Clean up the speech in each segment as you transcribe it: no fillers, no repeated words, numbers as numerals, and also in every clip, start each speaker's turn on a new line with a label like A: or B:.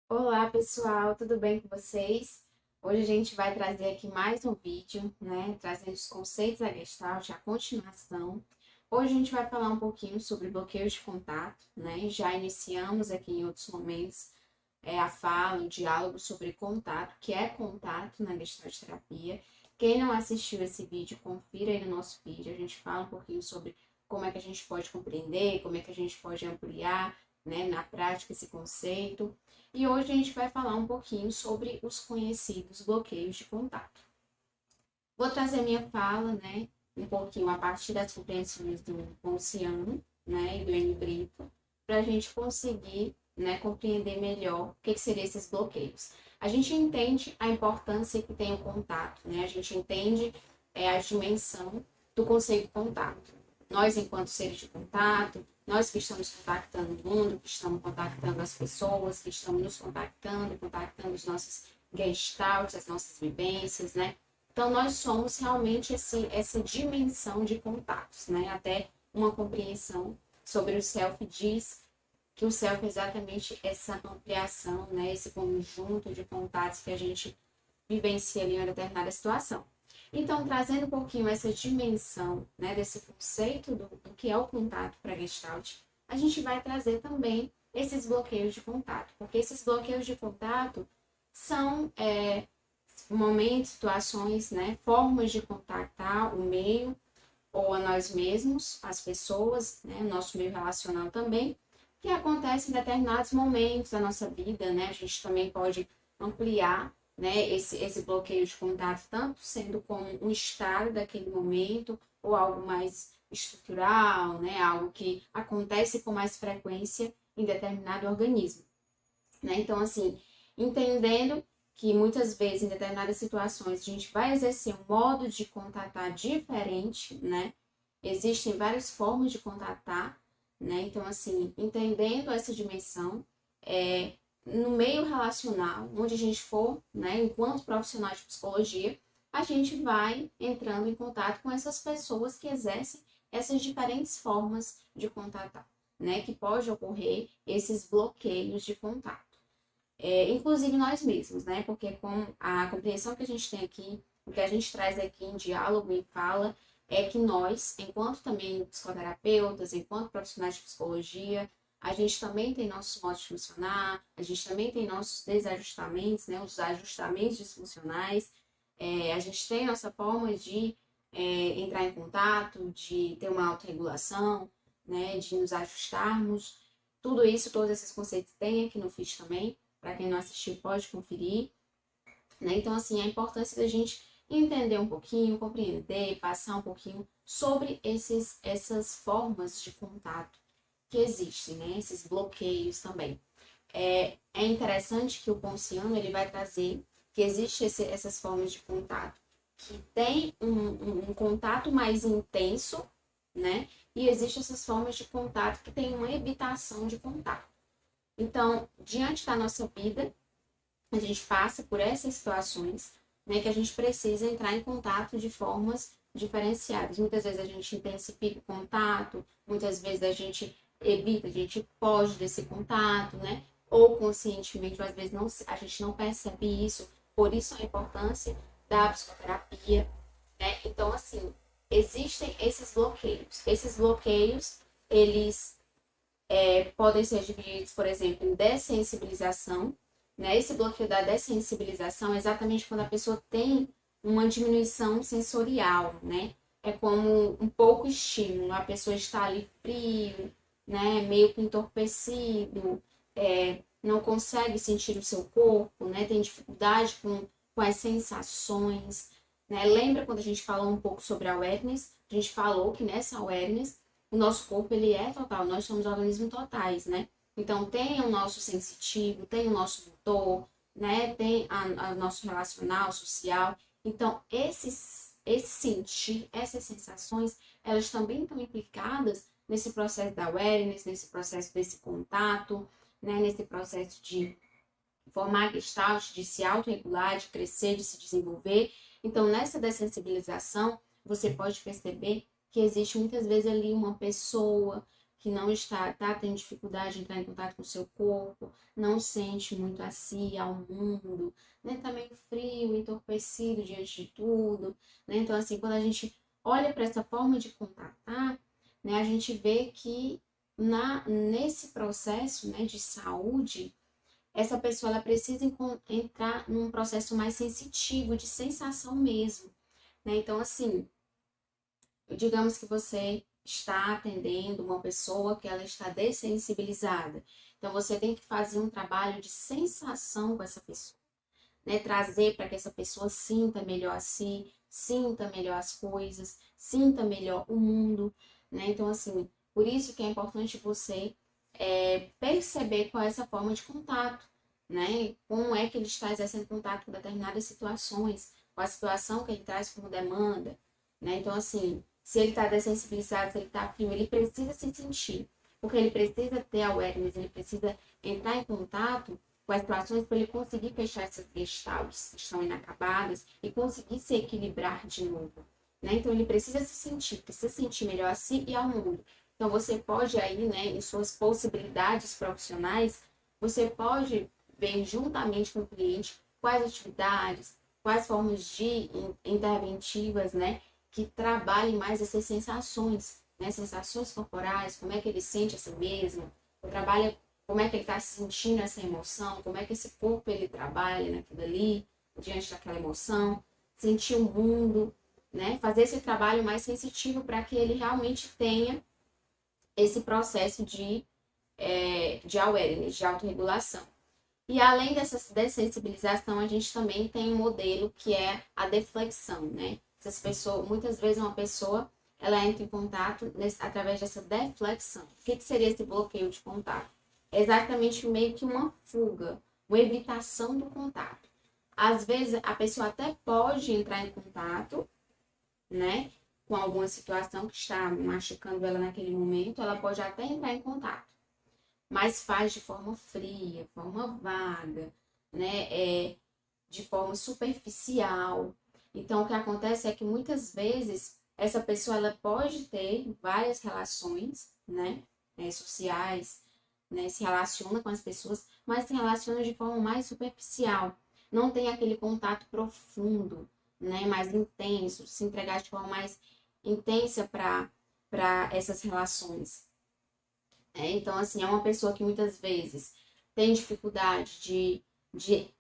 A: Olá pessoal, tudo bem com vocês? Hoje a gente vai trazer aqui mais um vídeo, né? Trazendo os conceitos da Gestalt, a continuação. Hoje a gente vai falar um pouquinho sobre bloqueios de contato, né? Já iniciamos aqui em outros momentos a fala, o diálogo sobre contato, que é contato na Gestalt terapia. Quem não assistiu esse vídeo, confira aí no nosso vídeo. A gente fala um pouquinho sobre como é que a gente pode compreender, como é que a gente pode ampliar, né, na prática esse conceito. E hoje a gente vai falar um pouquinho sobre os conhecidos bloqueios de contato. Vou trazer minha fala, né, um pouquinho a partir das compreensões do Ponciano, né, e do N. Brito, para a gente conseguir, né, compreender melhor o que seriam esses bloqueios. A gente entende a importância que tem o contato, né, a gente entende a dimensão do conceito contato. Nós, enquanto seres de contato, nós que estamos contactando o mundo, que estamos contactando as pessoas, que estamos nos contactando os nossos gestalts, as nossas vivências, né? Então, nós somos realmente essa dimensão de contatos, né? Até uma compreensão sobre o self diz que o self é exatamente essa ampliação, né? Esse conjunto de contatos que a gente vivencia ali em uma determinada situação. Então, trazendo um pouquinho essa dimensão, né, desse conceito do que é o contato para a Gestalt, a gente vai trazer também esses bloqueios de contato, porque esses bloqueios de contato são momentos, situações, né, formas de contactar o meio ou a nós mesmos, as pessoas, né, o nosso meio relacional também, que acontece em determinados momentos da nossa vida, né? A gente também pode ampliar, né, esse bloqueio de contato, tanto sendo como um estado daquele momento ou algo mais estrutural, né, algo que acontece com mais frequência em determinado organismo, né? Então, assim, entendendo que muitas vezes, em determinadas situações, a gente vai exercer um modo de contatar diferente, né? Existem várias formas de contatar, né? Então, assim, entendendo essa dimensão, no meio relacional, onde a gente for, né, enquanto profissional de psicologia, a gente vai entrando em contato com essas pessoas que exercem essas diferentes formas de contatar, né? Que pode ocorrer esses bloqueios de contato. Inclusive nós mesmos, né? Porque com a compreensão que a gente tem aqui, o que a gente traz aqui em diálogo e fala, é que nós, enquanto também psicoterapeutas, enquanto profissionais de psicologia, a gente também tem nossos modos de funcionar, a gente também tem nossos desajustamentos, né? Os ajustamentos disfuncionais, a gente tem nossa forma de entrar em contato, de ter uma autorregulação, né? De nos ajustarmos. Tudo isso, todos esses conceitos tem aqui no FIT também. Para quem não assistiu, pode conferir, né? Então, assim, a importância da gente entender um pouquinho, compreender, passar um pouquinho sobre essas formas de contato que existem, né? Esses bloqueios também. É interessante que o Ponciano ele vai trazer que existem essas formas de contato que tem um contato mais intenso, né? E existem essas formas de contato que tem uma evitação de contato. Então, diante da nossa vida, a gente passa por essas situações, né, que a gente precisa entrar em contato de formas diferenciadas. Muitas vezes a gente intensifica o contato, muitas vezes a gente evita, a gente foge desse contato, né? Ou conscientemente, ou às vezes não, a gente não percebe isso. Por isso a importância da psicoterapia, né? Então, assim, existem esses bloqueios. Esses bloqueios, eles podem ser divididos, por exemplo, em dessensibilização, né? Esse bloqueio da dessensibilização é exatamente quando a pessoa tem uma diminuição sensorial, né? É como um pouco estímulo, a pessoa está ali frio, né? Meio que entorpecido, não consegue sentir o seu corpo, né? Tem dificuldade com as sensações, né? Lembra quando a gente falou um pouco sobre a awareness? A gente falou que nessa awareness o nosso corpo ele é total, nós somos organismos totais, né? Então tem o nosso sensitivo, tem o nosso motor, né? Tem o nosso relacional, social. Então esse sentir, essas sensações, elas também estão implicadas nesse processo da awareness, nesse processo desse contato, né? Nesse processo de formar gestalt, de se autorregular, de crescer, de se desenvolver. Então, nessa dessensibilização, você pode perceber que existe muitas vezes ali uma pessoa que não tá tendo dificuldade de entrar em contato com o seu corpo, não sente muito a si, ao mundo, né? Tá meio frio, entorpecido diante de tudo, né? Então, assim, quando a gente olha para essa forma de contatar, né, a gente vê que nesse processo, né, de saúde, essa pessoa ela precisa entrar num processo mais sensitivo, de sensação mesmo, né? Então, assim, digamos que você está atendendo uma pessoa que ela está dessensibilizada. Então, você tem que fazer um trabalho de sensação com essa pessoa, né? Trazer para que essa pessoa sinta melhor a si, sinta melhor as coisas, sinta melhor o mundo, né? Então, assim, por isso que é importante você perceber qual é essa forma de contato, né? Como é que ele está exercendo contato com determinadas situações, qual a situação que ele traz como demanda, né? Então, assim, se ele está dessensibilizado, se ele está frio, ele precisa se sentir, porque ele precisa ter awareness, ele precisa entrar em contato com as situações para ele conseguir fechar essas gestaltes que estão inacabadas e conseguir se equilibrar de novo, né? Então, ele precisa sentir melhor a si e ao mundo. Então, você pode aí, né, em suas possibilidades profissionais, você pode ver juntamente com o cliente quais atividades, quais formas de interventivas, né, que trabalhem mais essas sensações, né, sensações corporais, como é que ele sente a si mesmo, trabalha como é que ele está sentindo essa emoção, como é que esse corpo ele trabalha naquilo ali, diante daquela emoção, sentir o mundo, né, fazer esse trabalho mais sensitivo para que ele realmente tenha esse processo de awareness, de autorregulação. E além dessa dessensibilização, a gente também tem um modelo que é a deflexão, né? Essas pessoas, muitas vezes uma pessoa, ela entra em contato através dessa deflexão. O que seria esse bloqueio de contato? É exatamente meio que uma fuga, uma evitação do contato. Às vezes, a pessoa até pode entrar em contato, né? Com alguma situação que está machucando ela naquele momento, ela pode até entrar em contato, mas faz de forma fria, forma vaga, né? De forma superficial. Então, o que acontece é que muitas vezes essa pessoa ela pode ter várias relações, né? Sociais, né? Se relaciona com as pessoas, mas se relaciona de forma mais superficial. Não tem aquele contato profundo, né? Mais intenso, se entregar de forma mais intensa para essas relações. Então, assim, é uma pessoa que muitas vezes tem dificuldade de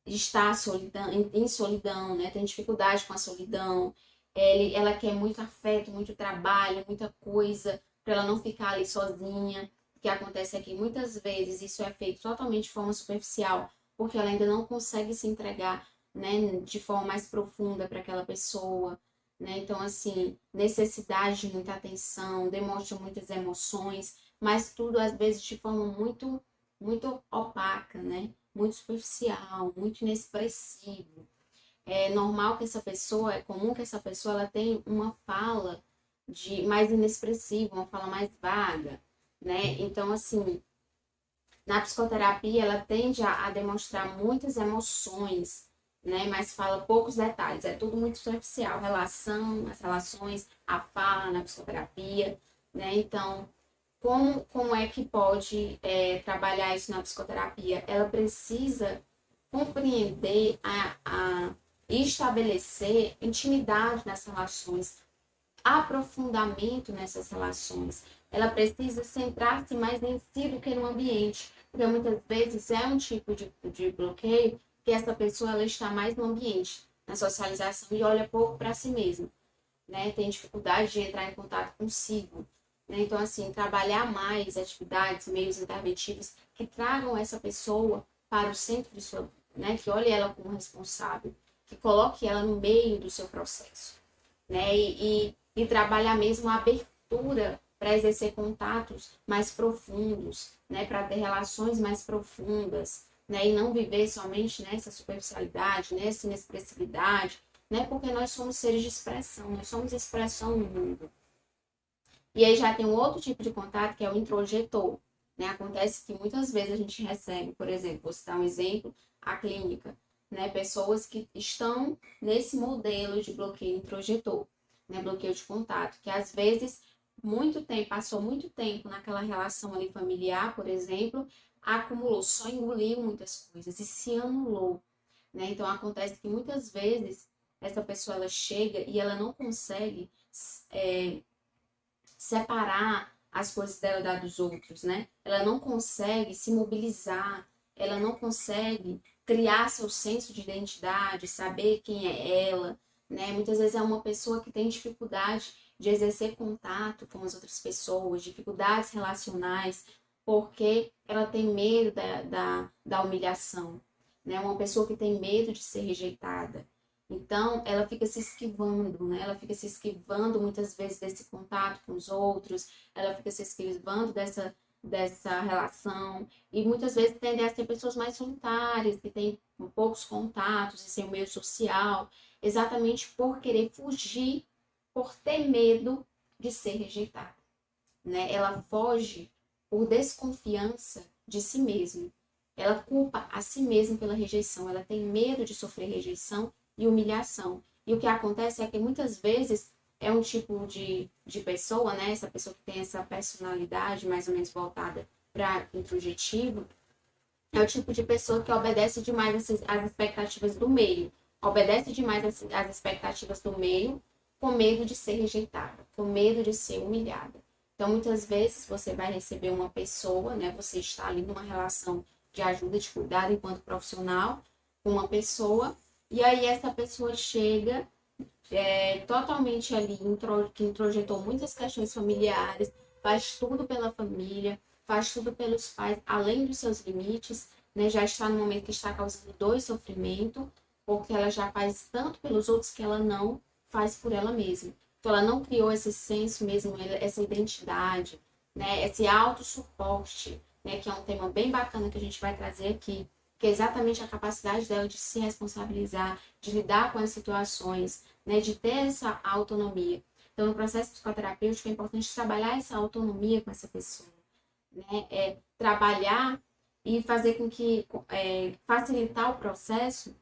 A: estar solidão, em solidão, né? Tem dificuldade com a solidão. Ela quer muito afeto, muito trabalho, muita coisa, para ela não ficar ali sozinha. O que acontece é que muitas vezes isso é feito totalmente de forma superficial, porque ela ainda não consegue se entregar, né, de forma mais profunda para aquela pessoa, né? Então, assim, necessidade de muita atenção, demonstra muitas emoções, mas tudo às vezes de forma muito opaca, né? Muito superficial, muito inexpressivo. É normal que essa pessoa, é comum que essa pessoa ela tenha uma fala mais inexpressiva, uma fala mais vaga, né? Então, assim, na psicoterapia ela tende a demonstrar muitas emoções, né? Mas fala poucos detalhes, é tudo muito superficial, as relações, a fala na psicoterapia, né? Então, como é que pode trabalhar isso na psicoterapia? Ela precisa compreender e estabelecer intimidade nas relações, aprofundamento nessas relações. Ela precisa centrar-se mais em si do que no ambiente, porque muitas vezes é um tipo de bloqueio que essa pessoa ela está mais no ambiente, na socialização e olha pouco para si mesma, né? Tem dificuldade de entrar em contato consigo. Né? Então, assim, trabalhar mais atividades, meios interventivos que tragam essa pessoa para o centro de sua vida, né? Que olhe ela como responsável, que coloque ela no meio do seu processo, né? E trabalhar mesmo a abertura para exercer contatos mais profundos, né? Para ter relações mais profundas, né? E não viver somente nessa superficialidade, nessa inexpressividade, né? Porque nós somos seres de expressão, nós somos expressão no mundo. E aí já tem um outro tipo de contato que é o introjetor, né? Acontece que muitas vezes a gente recebe, por exemplo, vou citar um exemplo, a clínica, né? Pessoas que estão nesse modelo de bloqueio introjetor, né? Bloqueio de contato, que às vezes muito tempo, passou muito tempo naquela relação ali familiar, por exemplo, acumulou, só engoliu muitas coisas e se anulou, né? Então acontece que muitas vezes essa pessoa ela chega e ela não consegue é, separar as coisas dela dos outros, né? Ela não consegue se mobilizar, ela não consegue criar seu senso de identidade, saber quem é ela, né? Muitas vezes é uma pessoa que tem dificuldade de exercer contato com as outras pessoas, dificuldades relacionais, porque ela tem medo da humilhação, né? Uma pessoa que tem medo de ser rejeitada. Então, ela fica se esquivando, né? Ela fica se esquivando muitas vezes desse contato com os outros, ela fica se esquivando dessa relação, e muitas vezes tendem a ser pessoas mais solitárias, que têm poucos contatos e sem meio social, exatamente por querer fugir, por ter medo de ser rejeitada, né? Ela foge por desconfiança de si mesma. Ela culpa a si mesma pela rejeição, ela tem medo de sofrer rejeição e humilhação. E o que acontece é que muitas vezes é um tipo de pessoa, né? Essa pessoa que tem essa personalidade mais ou menos voltada para introjetivo, é o tipo de pessoa que obedece demais às expectativas do meio. Obedece demais às expectativas do meio com medo de ser rejeitada, com medo de ser humilhada. Então, muitas vezes, você vai receber uma pessoa, né? Você está ali numa relação de ajuda, de cuidado enquanto profissional com uma pessoa, e aí essa pessoa chega totalmente ali, que introjetou muitas questões familiares, faz tudo pela família, faz tudo pelos pais, além dos seus limites, né? Já está no momento que está causando dor e sofrimento, porque ela já faz tanto pelos outros que ela não faz por ela mesma. Então, ela não criou esse senso mesmo, essa identidade, né? Esse autossuporte, né? Que é um tema bem bacana que a gente vai trazer aqui, que é exatamente a capacidade dela de se responsabilizar, de lidar com as situações, né, de ter essa autonomia. Então, no processo psicoterapêutico é importante trabalhar essa autonomia com essa pessoa, né? Trabalhar e fazer com que facilitar o processo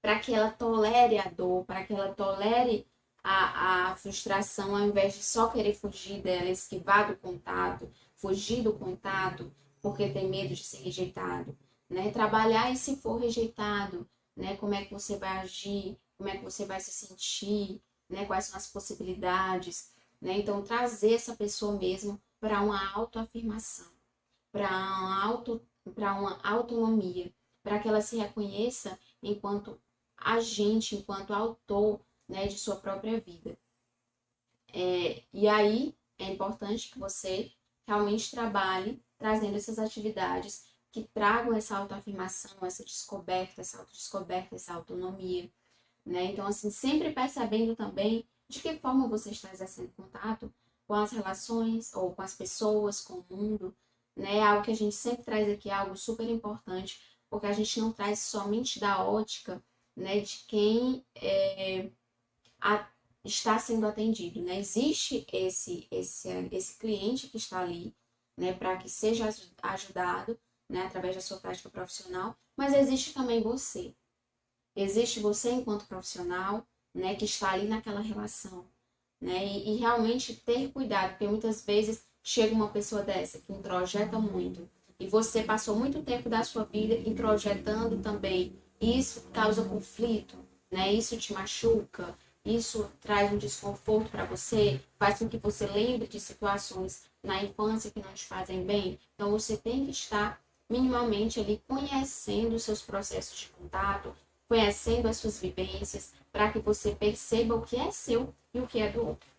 A: para que ela tolere a dor, para que ela tolere a frustração, ao invés de só querer fugir dela, esquivar do contato, fugir do contato, porque tem medo de ser rejeitado, né? Trabalhar e se for rejeitado, né? Como é que você vai agir, como é que você vai se sentir, né? Quais são as possibilidades, né? Então, trazer essa pessoa mesmo para uma autoafirmação, para uma autonomia, para que ela se reconheça enquanto agente, enquanto autor, né, de sua própria vida. E aí é importante que você realmente trabalhe trazendo essas atividades que tragam essa autoafirmação, essa descoberta, essa autodescoberta, essa autonomia, né? Então, assim, sempre percebendo também de que forma você está exercendo contato com as relações ou com as pessoas, com o mundo, né? Algo que a gente sempre traz aqui, algo super importante, porque a gente não traz somente da ótica, né, de quem a, está sendo atendido, né? Existe esse cliente que está ali, né, para que seja ajudado, né, através da sua prática profissional, mas existe também você. Existe você enquanto profissional, né, que está ali naquela relação, né? E realmente ter cuidado, porque muitas vezes chega uma pessoa dessa que introjeta muito e você passou muito tempo da sua vida introjetando também. E isso causa conflito, né? Isso te machuca, isso traz um desconforto para você, faz com que você lembre de situações na infância que não te fazem bem. Então você tem que estar minimamente ali conhecendo os seus processos de contato, conhecendo as suas vivências, para que você perceba o que é seu e o que é do outro,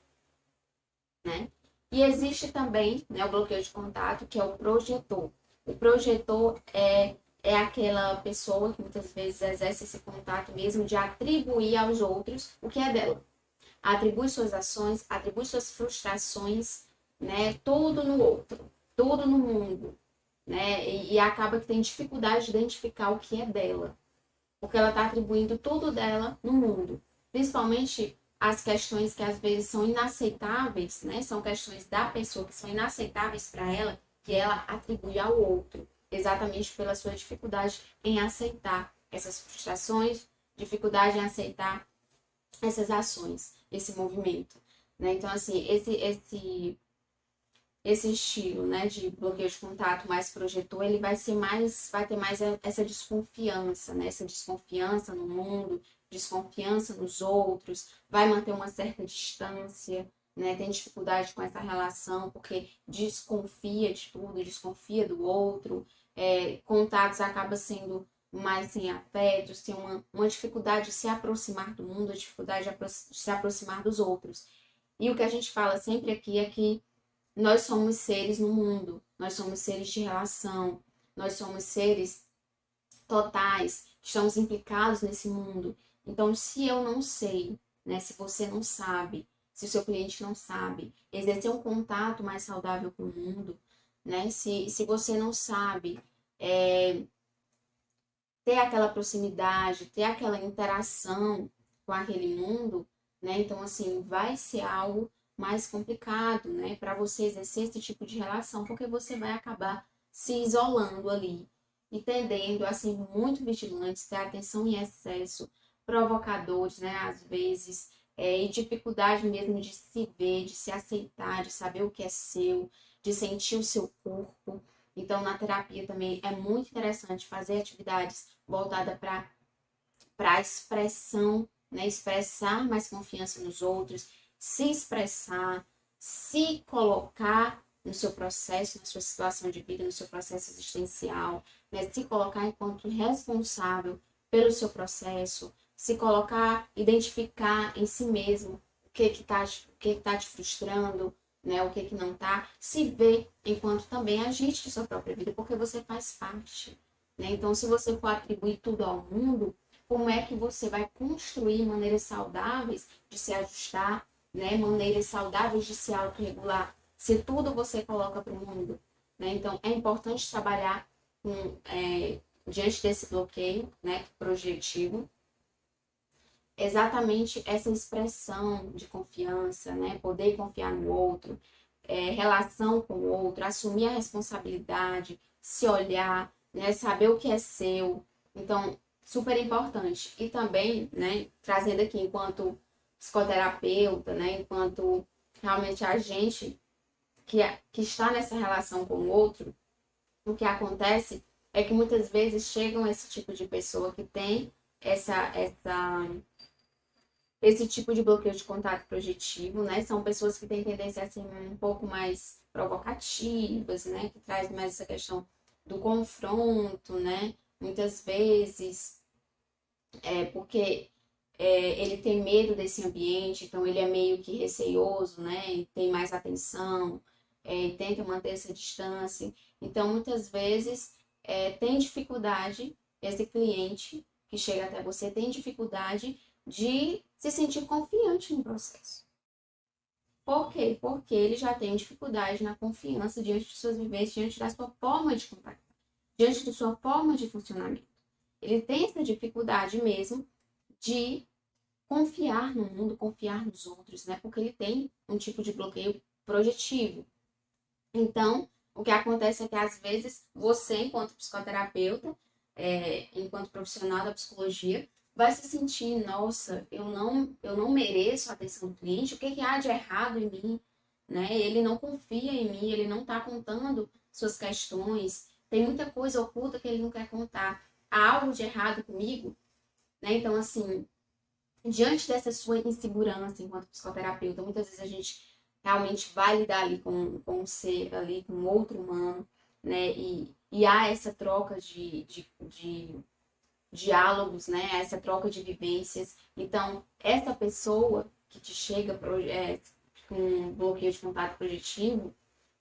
A: né? E existe também, né, o bloqueio de contato, que é o projetor. O projetor é aquela pessoa que muitas vezes exerce esse contato mesmo de atribuir aos outros o que é dela. Atribui suas ações, atribui suas frustrações, né, tudo no outro, tudo no mundo, né? E acaba que tem dificuldade de identificar o que é dela, porque ela está atribuindo tudo dela no mundo, principalmente as questões que às vezes são inaceitáveis, né? São questões da pessoa que são inaceitáveis para ela, que ela atribui ao outro, exatamente pela sua dificuldade em aceitar essas frustrações, dificuldade em aceitar essas ações, esse movimento, né? Então, assim, esse estilo, né, de bloqueio de contato mais projetor, ele vai ter mais essa desconfiança, né? Essa desconfiança no mundo, desconfiança nos outros, vai manter uma certa distância, né? Tem dificuldade com essa relação, porque desconfia de tudo, desconfia do outro, contatos acaba sendo mais sem afetos, tem uma dificuldade de se aproximar do mundo, a dificuldade de se aproximar dos outros. E o que a gente fala sempre aqui é que nós somos seres no mundo, nós somos seres de relação, nós somos seres totais, que estamos implicados nesse mundo. Então, se eu não sei, né, se você não sabe, se o seu cliente não sabe, exercer um contato mais saudável com o mundo, né, se você não sabe ter aquela proximidade, ter aquela interação com aquele mundo, né, então, assim, vai ser algo mais complicado, né, para você exercer esse tipo de relação, porque você vai acabar se isolando ali e tendendo a ser muito vigilante, ter atenção em excesso, provocadores, né, às vezes, e dificuldade mesmo de se ver, de se aceitar, de saber o que é seu, de sentir o seu corpo. Então, na terapia também é muito interessante fazer atividades voltadas para a expressão, né? Expressar mais confiança nos outros, se expressar, se colocar no seu processo, na sua situação de vida, no seu processo existencial, né? Se colocar enquanto responsável pelo seu processo, se colocar, identificar em si mesmo o que tá te frustrando, né? O que não tá, se ver enquanto também agente de sua própria vida, porque você faz parte, né? Então, se você for atribuir tudo ao mundo, como é que você vai construir maneiras saudáveis de se ajustar, né? Maneiras saudáveis de se autorregular, se tudo você coloca para o mundo, né? Então, é importante trabalhar diante desse bloqueio, né, projetivo, exatamente essa expressão de confiança, né? Poder confiar no outro, relação com o outro, assumir a responsabilidade, se olhar, né? Saber o que é seu. Então, super importante. E também, né, trazendo aqui enquanto psicoterapeuta, né, enquanto realmente agente que está nessa relação com o outro, o que acontece é que muitas vezes chegam esse tipo de pessoa que tem esse tipo de bloqueio de contato projetivo, né? São pessoas que têm tendência a ser um pouco mais provocativas, né? Que traz mais essa questão do confronto, né? Muitas vezes porque ele tem medo desse ambiente, então ele é meio que receioso, né? E tem mais atenção, e tenta manter essa distância. Então, muitas vezes, tem dificuldade, esse cliente que chega até você tem dificuldade de se sentir confiante no processo. Por quê? Porque ele já tem dificuldade na confiança diante de suas vivências, diante da sua forma de contactar, diante da sua forma de funcionamento. Ele tem essa dificuldade mesmo de confiar no mundo, confiar nos outros, né? Porque ele tem um tipo de bloqueio projetivo. Então, o que acontece é que às vezes você, enquanto psicoterapeuta, enquanto profissional da psicologia, vai se sentir, nossa, eu não mereço a atenção do cliente, o que há de errado em mim, né? Ele não confia em mim, ele não está contando suas questões, tem muita coisa oculta que ele não quer contar. Há algo de errado comigo, né? Então, assim, diante dessa sua insegurança enquanto psicoterapeuta, muitas vezes a gente realmente vai lidar ali com um ser ali, com outro humano, né? E há essa troca de diálogos, né? Essa troca de vivências. Então, essa pessoa que te chega com bloqueio de contato projetivo,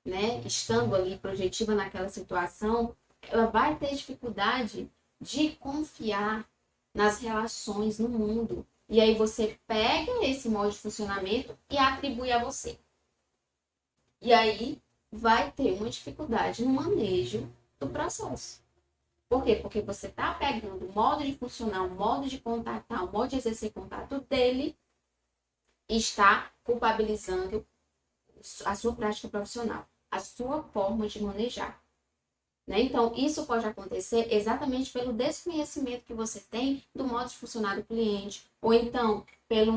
A: né? Estando ali projetiva naquela situação, ela vai ter dificuldade de confiar nas relações no mundo. E aí você pega esse modo de funcionamento e atribui a você. E aí vai ter uma dificuldade no manejo do processo. Por quê? Porque você está pegando o modo de funcionar, o modo de contatar, o modo de exercer contato dele e está culpabilizando a sua prática profissional, a sua forma de manejar. Né? Então, isso pode acontecer exatamente pelo desconhecimento que você tem do modo de funcionar do cliente, ou então pela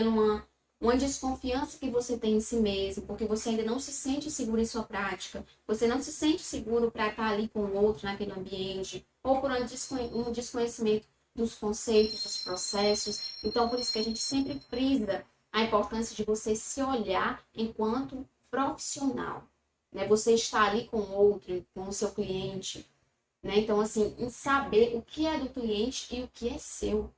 A: uma uma desconfiança que você tem em si mesmo, porque você ainda não se sente seguro em sua prática, você não se sente seguro para estar ali com o outro naquele ambiente, ou por um desconhecimento dos conceitos, dos processos. Então, por isso que a gente sempre frisa a importância de você se olhar enquanto profissional, né? Você está ali com o outro, com o seu cliente, né? Então, assim, em saber o que é do cliente e o que é seu,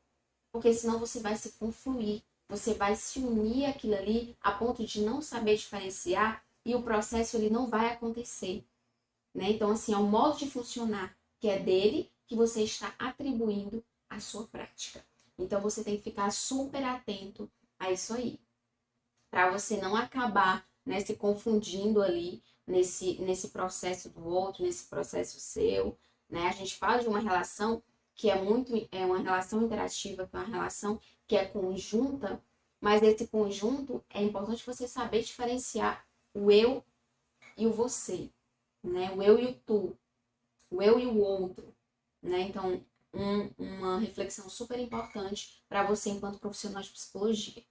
A: porque senão você vai se confundir, você vai se unir aquilo ali a ponto de não saber diferenciar e o processo ele não vai acontecer, né? Então, assim, é o modo de funcionar que é dele que você está atribuindo à sua prática. Então, você tem que ficar super atento a isso aí, para você não acabar, né, se confundindo ali nesse processo do outro, nesse processo seu, né? A gente fala de uma relação que é uma relação interativa, que é uma relação que é conjunta, mas esse conjunto é importante você saber diferenciar o eu e o você, né? O eu e o tu, o eu e o outro, né? Então, uma reflexão super importante para você enquanto profissional de psicologia.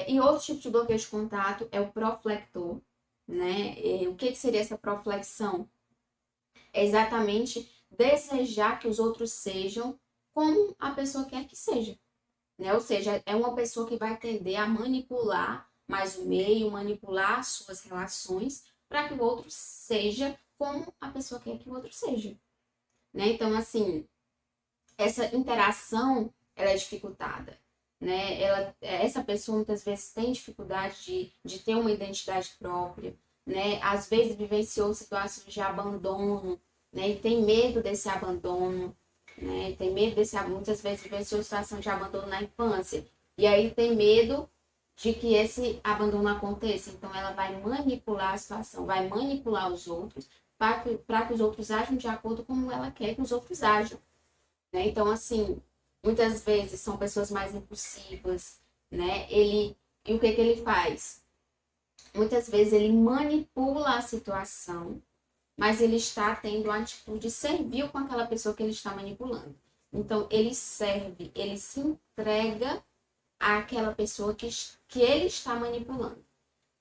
A: E outro tipo de bloqueio de contato é o proflector, né? O que seria essa proflexão? É exatamente desejar que os outros sejam como a pessoa quer que seja, né? Ou seja, é uma pessoa que vai tender a manipular mais o meio, manipular as suas relações para que o outro seja como a pessoa quer que o outro seja, né? Então, assim, essa interação, ela é dificultada, né? Essa pessoa muitas vezes tem dificuldade de ter uma identidade própria, né? Às vezes vivenciou situações de abandono, né? E tem medo desse abandono, né? Tem medo desse abandono, muitas vezes vivenciou situação de abandono na infância, e aí tem medo de que esse abandono aconteça. Então ela vai manipular a situação, vai manipular os outros para que os outros ajam de acordo com como ela quer que os outros ajam, né? Então, assim, muitas vezes são pessoas mais impulsivas, né? E o que que ele faz? Muitas vezes ele manipula a situação, mas ele está tendo uma atitude servil com aquela pessoa que ele está manipulando. Então, ele serve, ele se entrega àquela pessoa que ele está manipulando,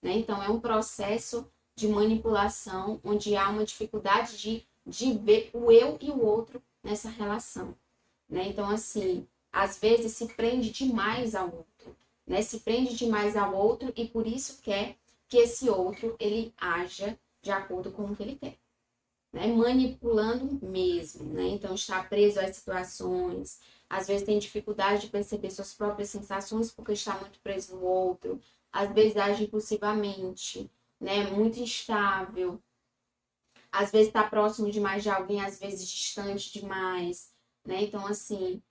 A: né? Então, é um processo de manipulação onde há uma dificuldade de ver o eu e o outro nessa relação, né? Então, assim, às vezes se prende demais ao outro, né? Se prende demais ao outro e por isso quer que esse outro, ele haja de acordo com o que ele quer, né? Manipulando mesmo, né? Então, está preso às situações, às vezes tem dificuldade de perceber suas próprias sensações porque está muito preso no outro, às vezes age impulsivamente, né? Muito instável, às vezes está próximo demais de alguém, às vezes distante demais, né? Então, assim,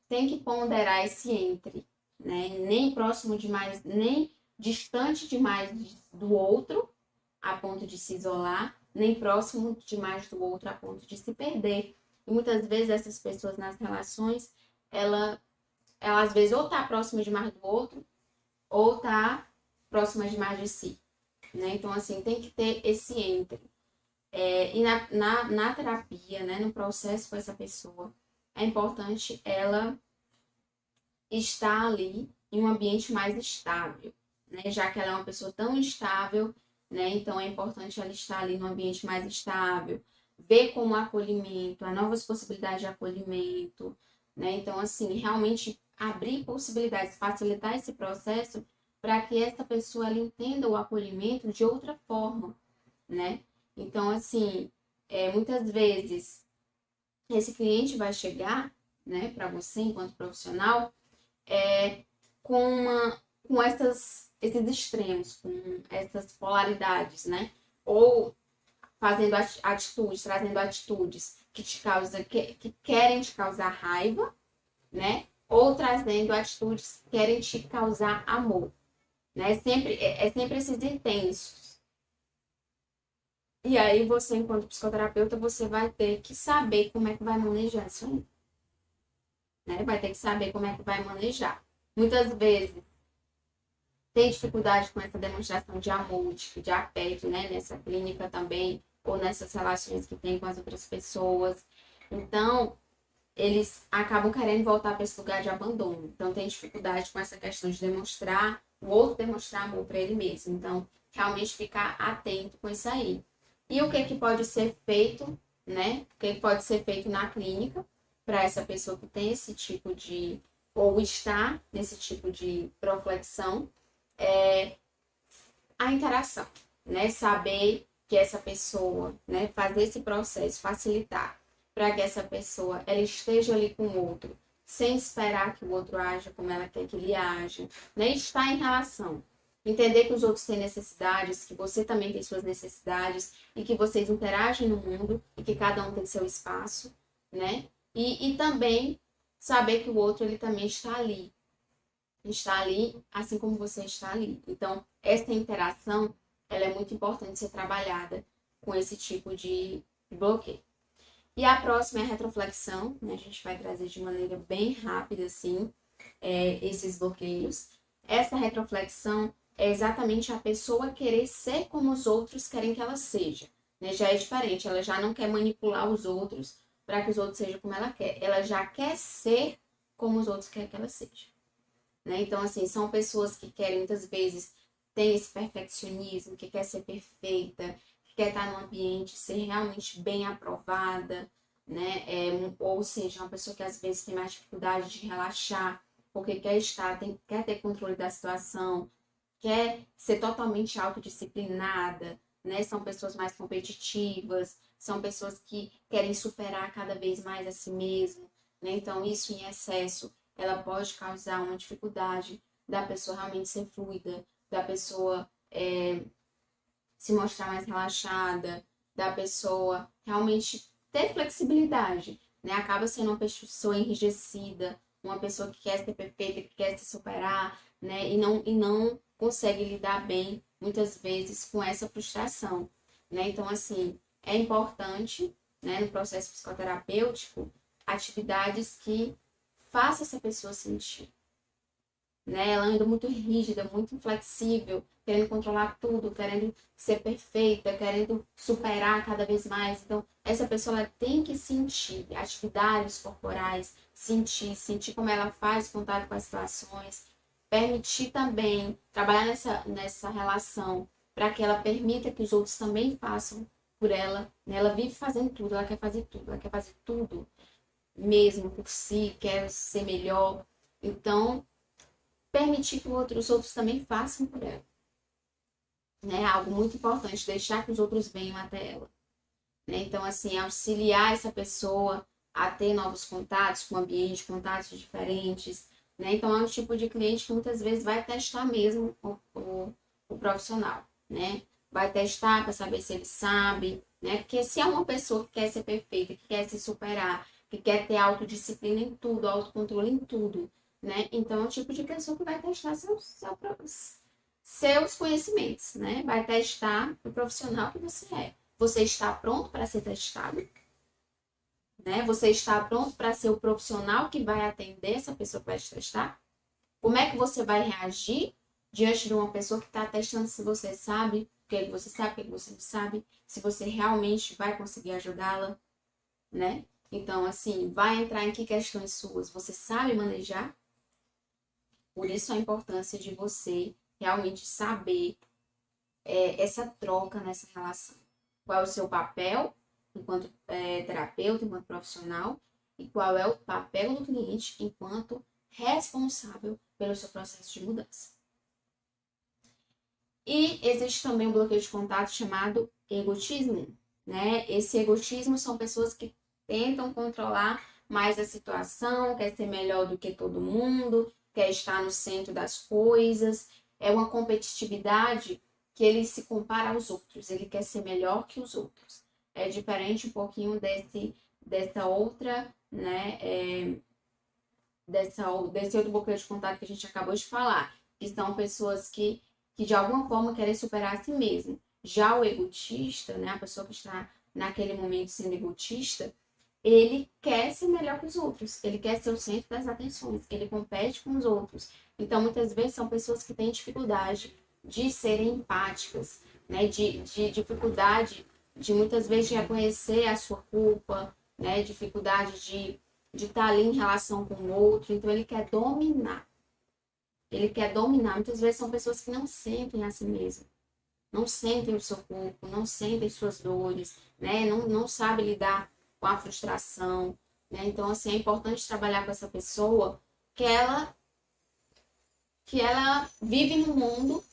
A: tem que ponderar esse entre, né? Nem próximo demais, nem distante demais do outro, a ponto de se isolar, nem próximo demais do outro, a ponto de se perder. E muitas vezes essas pessoas nas relações, ela às vezes ou tá próxima demais do outro, ou tá próxima demais de si, né? Então, assim, tem que ter esse entre. E na terapia, né, no processo com essa pessoa, é importante ela estar ali em um ambiente mais estável, né? Já que ela é uma pessoa tão instável, né? Então é importante ela estar ali no ambiente mais estável, ver como acolhimento, há novas possibilidades de acolhimento, né? Então, assim, realmente abrir possibilidades, facilitar esse processo para que essa pessoa ela entenda o acolhimento de outra forma, né? Então, assim, muitas vezes esse cliente vai chegar, né, para você enquanto profissional, é, com esses extremos, com essas polaridades, né? Ou fazendo atitudes, trazendo atitudes que querem te causar raiva, né? Ou trazendo atitudes que querem te causar amor, né? É sempre esses intensos. E aí você, enquanto psicoterapeuta, você vai ter que saber como é que vai manejar isso aí, né? Vai ter que saber como é que vai manejar. Muitas vezes tem dificuldade com essa demonstração de amor, de afeto, né? Nessa clínica também, ou nessas relações que tem com as outras pessoas. Então, eles acabam querendo voltar para esse lugar de abandono. Então, tem dificuldade com essa questão de demonstrar, o outro demonstrar amor para ele mesmo. Então, realmente ficar atento com isso aí. E o que que pode ser feito, né? O que pode ser feito na clínica para essa pessoa que tem esse tipo de, ou está nesse tipo de proflexão, é a interação, né? Saber que essa pessoa, né? Fazer esse processo, facilitar para que essa pessoa ela esteja ali com o outro, sem esperar que o outro haja como ela quer que ele haja, né? Estar em relação. Entender que os outros têm necessidades, que você também tem suas necessidades e que vocês interagem no mundo e que cada um tem seu espaço, né? E também saber que o outro ele também está ali assim como você está ali. Então, essa interação ela é muito importante ser trabalhada com esse tipo de bloqueio. E a próxima é a retroflexão, né? A gente vai trazer de maneira bem rápida, assim, esses bloqueios. Essa retroflexão é exatamente a pessoa querer ser como os outros querem que ela seja, né? Já é diferente, ela já não quer manipular os outros para que os outros sejam como ela quer. Ela já quer ser como os outros querem que ela seja, né? Então, assim, são pessoas que querem, muitas vezes, ter esse perfeccionismo, que quer ser perfeita, que quer estar num ambiente, ser realmente bem aprovada, né? Ou seja, uma pessoa que às vezes tem mais dificuldade de relaxar, porque quer estar, quer ter controle da situação, quer ser totalmente autodisciplinada, né? São pessoas mais competitivas, são pessoas que querem superar cada vez mais a si mesmo, né? Então, isso em excesso, ela pode causar uma dificuldade da pessoa realmente ser fluida, da pessoa se mostrar mais relaxada, da pessoa realmente ter flexibilidade, né? Acaba sendo uma pessoa enrijecida, uma pessoa que quer ser perfeita, que quer se superar, né? E não consegue lidar bem, muitas vezes, com essa frustração, né? Então, assim, é importante, né, no processo psicoterapêutico, atividades que façam essa pessoa sentir, né? Ela anda muito rígida, muito inflexível, querendo controlar tudo, querendo ser perfeita, querendo superar cada vez mais. Então, essa pessoa ela tem que sentir atividades corporais, sentir como ela faz contato com as situações, permitir também trabalhar nessa relação para que ela permita que os outros também façam por ela, né? Ela vive fazendo tudo, ela quer fazer tudo mesmo por si, quer ser melhor. Então, permitir que os outros também façam por ela. Né? Algo muito importante, deixar que os outros venham até ela. Né? Então, assim, auxiliar essa pessoa a ter novos contatos com o ambiente, contatos diferentes. Né? Então, é um tipo de cliente que muitas vezes vai testar mesmo o profissional. Né? Vai testar para saber se ele sabe. Né? Porque se é uma pessoa que quer ser perfeita, que quer se superar, que quer ter autodisciplina em tudo, autocontrole em tudo, né? Então, é o tipo de pessoa que vai testar seus conhecimentos, né? Vai testar o profissional que você é. Você está pronto para ser testado? Né? Você está pronto para ser o profissional que vai atender essa pessoa que vai te testar? Como é que você vai reagir diante de uma pessoa que está testando se você sabe o que você sabe, o que você não sabe, se você realmente vai conseguir ajudá-la, né? Então, assim, vai entrar em que questões suas você sabe manejar? Por isso a importância de você realmente saber essa troca nessa relação. Qual é o seu papel enquanto terapeuta, enquanto profissional, e qual é o papel do cliente enquanto responsável pelo seu processo de mudança. E existe também um bloqueio de contato chamado egotismo, né? Esse egotismo são pessoas que tentam controlar mais a situação, quer ser melhor do que todo mundo, quer estar no centro das coisas. É uma competitividade que ele se compara aos outros, ele quer ser melhor que os outros. É diferente um pouquinho dessa outra, né? Desse outro bloqueio de contato que a gente acabou de falar, que são pessoas que de alguma forma querem superar a si mesmo. Já o egotista, né, a pessoa que está naquele momento sendo egotista, ele quer ser melhor que os outros, ele quer ser o centro das atenções, ele compete com os outros. Então, muitas vezes, são pessoas que têm dificuldade de serem empáticas, né, de dificuldade de muitas vezes de reconhecer a sua culpa, né, dificuldade de estar ali em relação com o outro, então ele quer dominar. Ele quer dominar. Muitas vezes são pessoas que não sentem a si mesmo, não sentem o seu corpo, não sentem suas dores, né? Não sabe lidar com a frustração, né? Então, assim, é importante trabalhar com essa pessoa que ela vive num mundo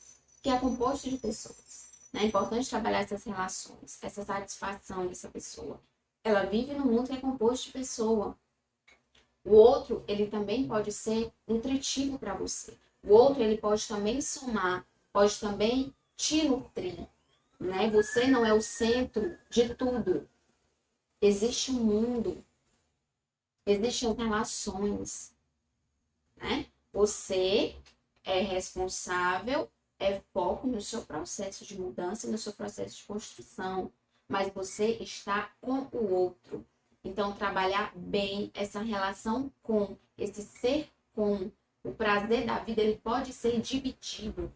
A: que é composto de pessoas. Né? É importante trabalhar essas relações, essa satisfação dessa pessoa. Ela vive num mundo que é composto de pessoa. O outro, ele também pode ser nutritivo para você. O outro, ele pode também somar, pode também te nutrir, né? Você não é o centro de tudo. Existe um mundo, existem relações, né? Você é responsável, é foco no seu processo de mudança, no seu processo de construção, mas você está com o outro. Então, trabalhar bem essa relação com, esse ser com, o prazer da vida, ele pode ser dividido,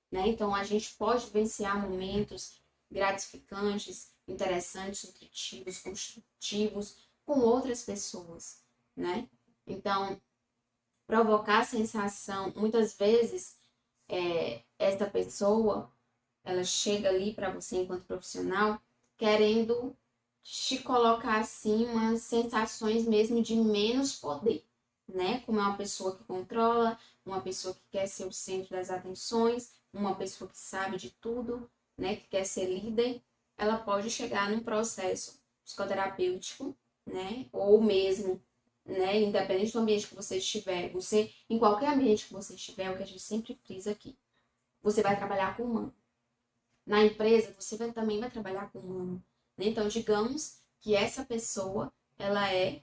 A: né? Então, a gente pode vivenciar momentos gratificantes, interessantes, nutritivos, construtivos com outras pessoas, né? Então, provocar a sensação, muitas vezes, essa pessoa, ela chega ali para você enquanto profissional, querendo te colocar assim umas sensações mesmo de menos poder, né? Como é uma pessoa que controla, uma pessoa que quer ser o centro das atenções, uma pessoa que sabe de tudo, né? Que quer ser líder, ela pode chegar num processo psicoterapêutico, né? Ou mesmo, né? Independente do ambiente que você estiver, você, em qualquer ambiente que você estiver, é o que a gente sempre frisa aqui, você vai trabalhar com o humano. Na empresa, você também vai trabalhar com o humano. Né? Então, digamos que essa pessoa, ela é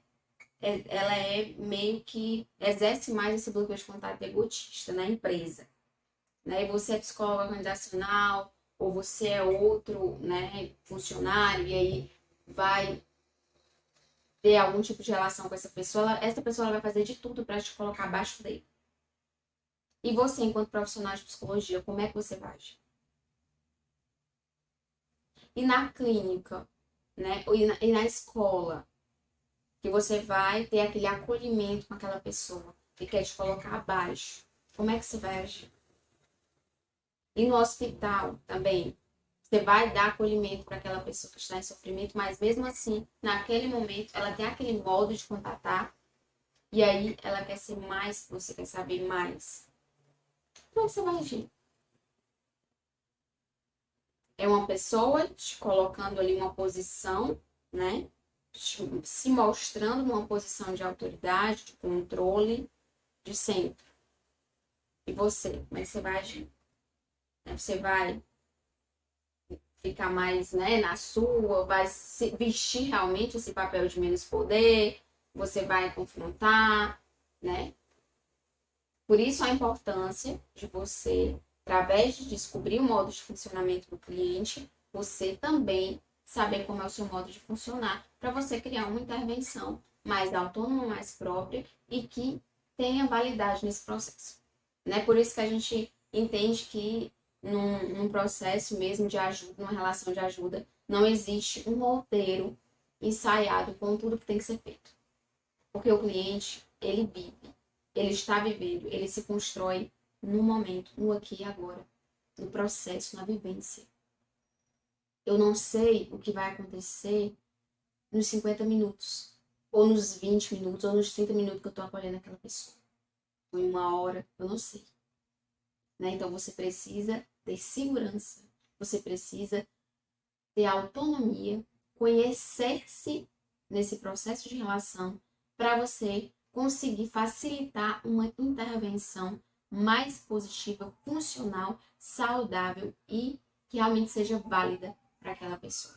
A: meio que exerce mais esse bloqueio de contato egotista na empresa. Né? E você é psicólogo organizacional, ou você é outro, né, funcionário, e aí vai ter algum tipo de relação com essa pessoa ela vai fazer de tudo para te colocar abaixo dele. E você, enquanto profissional de psicologia, como é que você vai agir? E na clínica, né? E na escola, que você vai ter aquele acolhimento com aquela pessoa que quer te colocar abaixo. Como é que você vai agir? E no hospital também, você vai dar acolhimento para aquela pessoa que está em sofrimento, mas mesmo assim, naquele momento, ela tem aquele modo de contatar, e aí ela quer ser mais, você quer saber mais. Como é que você vai agir? É uma pessoa te colocando ali uma posição, né? Se mostrando numa posição de autoridade, de controle, de centro. E você, como é que você vai agir? Você vai ficar mais, né, na sua, vai vestir realmente esse papel de menos poder, você vai confrontar, né? Por isso a importância de você, através de descobrir o modo de funcionamento do cliente, você também saber como é o seu modo de funcionar, para você criar uma intervenção mais autônoma, mais própria e que tenha validade nesse processo. Né? Por isso que a gente entende que num processo mesmo de ajuda, numa relação de ajuda, não existe um roteiro ensaiado com tudo que tem que ser feito. Porque o cliente, ele vive, ele está vivendo, ele se constrói no momento, no aqui e agora, no processo, na vivência. Eu não sei o que vai acontecer nos 50 minutos, ou nos 20 minutos, ou nos 30 minutos que eu estou acolhendo aquela pessoa. Ou em uma hora, eu não sei. Né? Então você precisa ter segurança, você precisa ter autonomia, conhecer-se nesse processo de relação para você conseguir facilitar uma intervenção mais positiva, funcional, saudável e que realmente seja válida para aquela pessoa.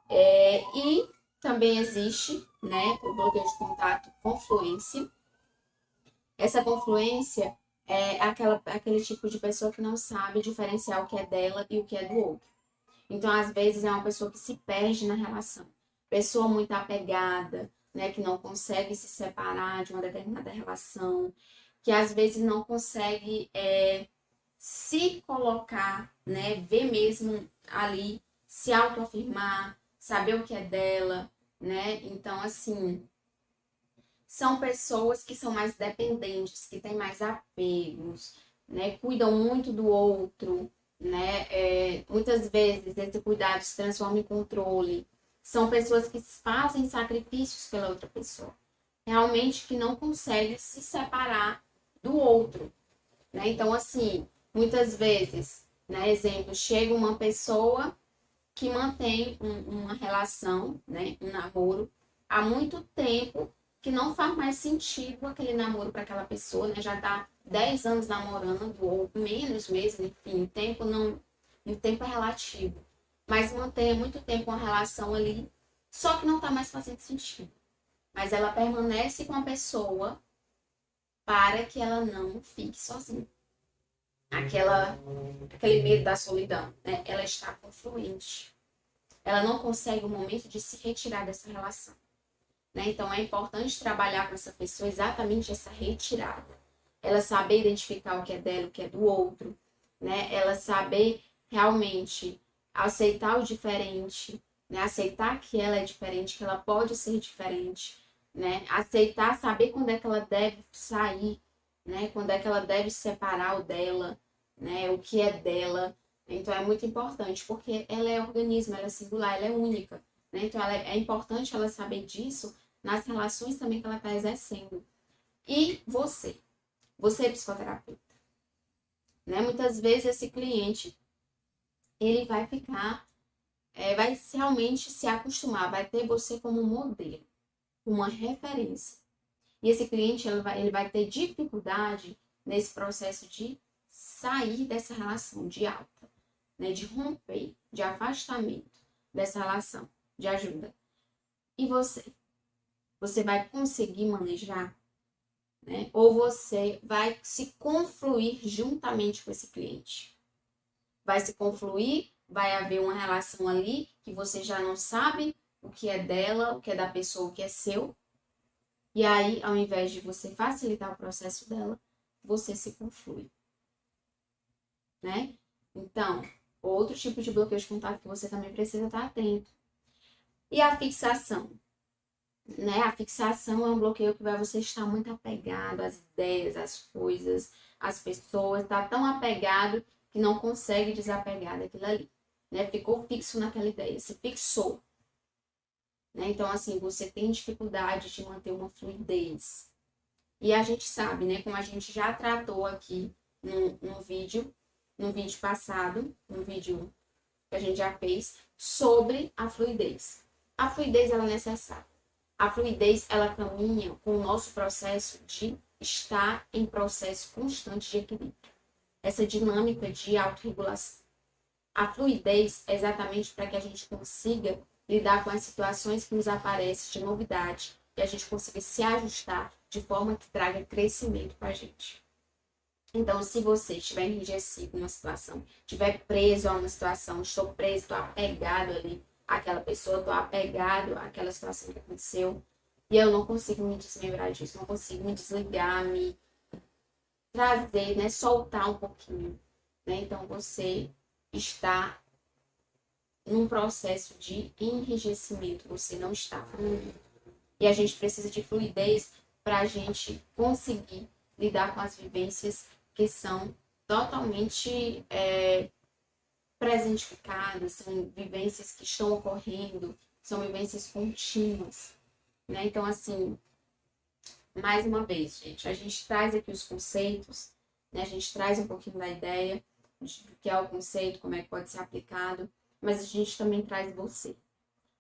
A: E também existe, né, o bloqueio de contato confluência. Essa confluência é aquele tipo de pessoa que não sabe diferenciar o que é dela e o que é do outro. Então, às vezes, é uma pessoa que se perde na relação. Pessoa muito apegada, né, que não consegue se separar de uma determinada relação, que às vezes não consegue se colocar, né, ver mesmo ali, se autoafirmar, saber o que é dela, né? Então, assim, são pessoas que são mais dependentes, que têm mais apegos, né? Cuidam muito do outro, né? Muitas vezes esse cuidado se transforma em controle. São pessoas que fazem sacrifícios pela outra pessoa. Realmente que não conseguem se separar do outro, né? Então, assim, muitas vezes, né? Exemplo, chega uma pessoa que mantém uma relação, né? Um namoro há muito tempo que não faz mais sentido aquele namoro para aquela pessoa, né? Já tá 10 anos namorando, ou menos mesmo, enfim, o tempo é relativo. Mas mantém há muito tempo uma relação ali, só que não tá mais fazendo sentido. Mas ela permanece com a pessoa para que ela não fique sozinha. Aquele medo da solidão, né? Ela está confluente. Ela não consegue o momento de se retirar dessa relação. Né? Então, é importante trabalhar com essa pessoa exatamente essa retirada. Ela saber identificar o que é dela, o que é do outro. Né? Ela saber realmente aceitar o diferente, né? Aceitar que ela é diferente, que ela pode ser diferente. Né? Aceitar, saber quando é que ela deve sair, né? Quando é que ela deve separar o dela, né? O que é dela. Então, é muito importante, porque ela é organismo, ela é singular, ela é única. Né? Então, é importante ela saber disso nas relações também que ela está exercendo. E você é psicoterapeuta, né? Muitas vezes esse cliente, ele vai ficar, vai realmente se acostumar, vai ter você como modelo, uma referência. E esse cliente, ele vai ter dificuldade nesse processo de sair dessa relação de alta, né? De romper, de afastamento dessa relação, de ajuda. E você vai conseguir manejar, né? Ou você vai se confluir juntamente com esse cliente. Vai se confluir, vai haver uma relação ali que você já não sabe o que é dela, o que é da pessoa, o que é seu. E aí, ao invés de você facilitar o processo dela, você se conflui, né? Então, outro tipo de bloqueio de contato que você também precisa estar atento. E a fixação, né? A fixação é um bloqueio que vai você estar muito apegado às ideias, às coisas, às pessoas, tá tão apegado que não consegue desapegar daquilo ali, né? Ficou fixo naquela ideia, se fixou, né? Então, assim, você tem dificuldade de manter uma fluidez. E a gente sabe, né? Como a gente já tratou aqui no vídeo passado, no vídeo que a gente já fez, sobre a fluidez. A fluidez, ela é necessária. A fluidez, ela caminha com o nosso processo de estar em processo constante de equilíbrio. Essa dinâmica de autorregulação. A fluidez é exatamente para que a gente consiga lidar com as situações que nos aparecem de novidade e a gente consiga se ajustar de forma que traga crescimento para a gente. Então, se você estiver enrijecido numa situação, estiver preso a uma situação, estou preso, estou apegado ali àquela pessoa, estou apegado àquela situação que aconteceu, e eu não consigo me desmembrar disso, não consigo me desligar, me trazer, né, soltar um pouquinho, né? Então, você está num processo de enrijecimento, você não está fluindo. E a gente precisa de fluidez para a gente conseguir lidar com as vivências que são totalmente presentificadas, são vivências que estão ocorrendo, são vivências contínuas, né? Então, assim, mais uma vez, gente, a gente traz aqui os conceitos, né? A gente traz um pouquinho da ideia do que é o conceito, como é que pode ser aplicado, mas a gente também traz você,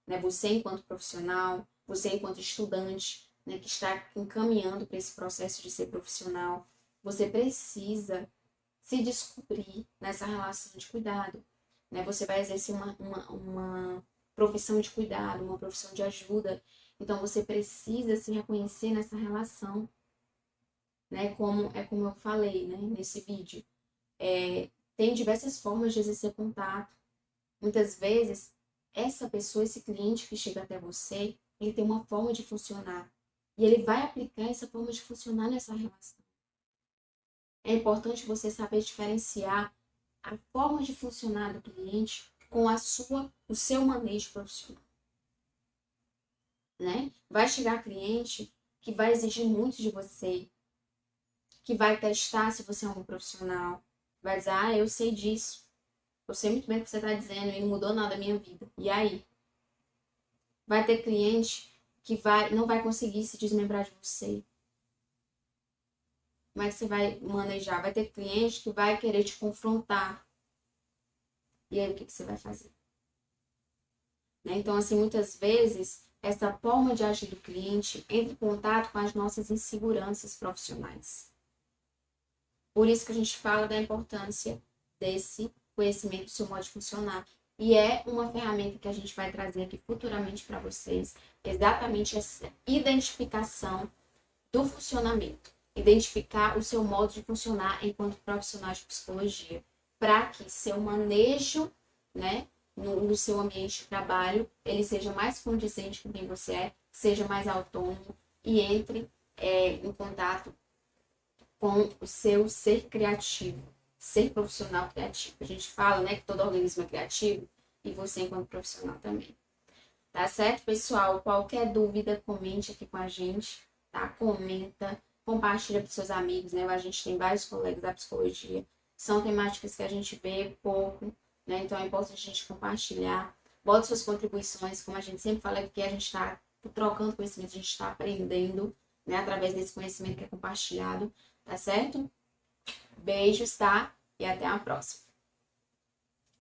A: né? Você enquanto profissional, você enquanto estudante, né, que está encaminhando para esse processo de ser profissional, você precisa se descobrir nessa relação de cuidado, né? Você vai exercer uma profissão de cuidado, uma profissão de ajuda, então você precisa se reconhecer nessa relação, né? Como eu falei, né, nesse vídeo. Tem diversas formas de exercer contato. Muitas vezes, essa pessoa, esse cliente que chega até você, ele tem uma forma de funcionar. E ele vai aplicar essa forma de funcionar nessa relação. É importante você saber diferenciar a forma de funcionar do cliente com o seu manejo profissional. né? Vai chegar cliente que vai exigir muito de você, que vai testar se você é um bom profissional, vai dizer, ah, eu sei disso, eu sei muito bem o que você está dizendo e não mudou nada na minha vida. E aí? Vai ter cliente que não vai conseguir se desmembrar de você. Como é que você vai manejar? Vai ter cliente que vai querer te confrontar. E aí, o que você vai fazer? Né? Então, assim, muitas vezes, essa forma de agir do cliente entra em contato com as nossas inseguranças profissionais. Por isso que a gente fala da importância desse conhecimento do seu modo de funcionar. E é uma ferramenta que a gente vai trazer aqui futuramente para vocês, exatamente essa identificação do funcionamento. Identificar o seu modo de funcionar enquanto profissional de psicologia, para que seu manejo, né, no seu ambiente de trabalho, ele seja mais condizente com quem você é, seja mais autônomo e entre em contato com o seu ser criativo, ser profissional criativo. A gente fala, né, que todo organismo é criativo e você enquanto profissional também. Tá certo, pessoal? Qualquer dúvida, comente aqui com a gente, tá? Comenta, compartilha para seus amigos, né? A gente tem vários colegas da psicologia. São temáticas que a gente vê pouco, né? Então é importante a gente compartilhar. Bota suas contribuições, como a gente sempre fala aqui, a gente está trocando conhecimento, a gente está aprendendo, né? Através desse conhecimento que é compartilhado, tá certo? Beijos, tá? E até a próxima.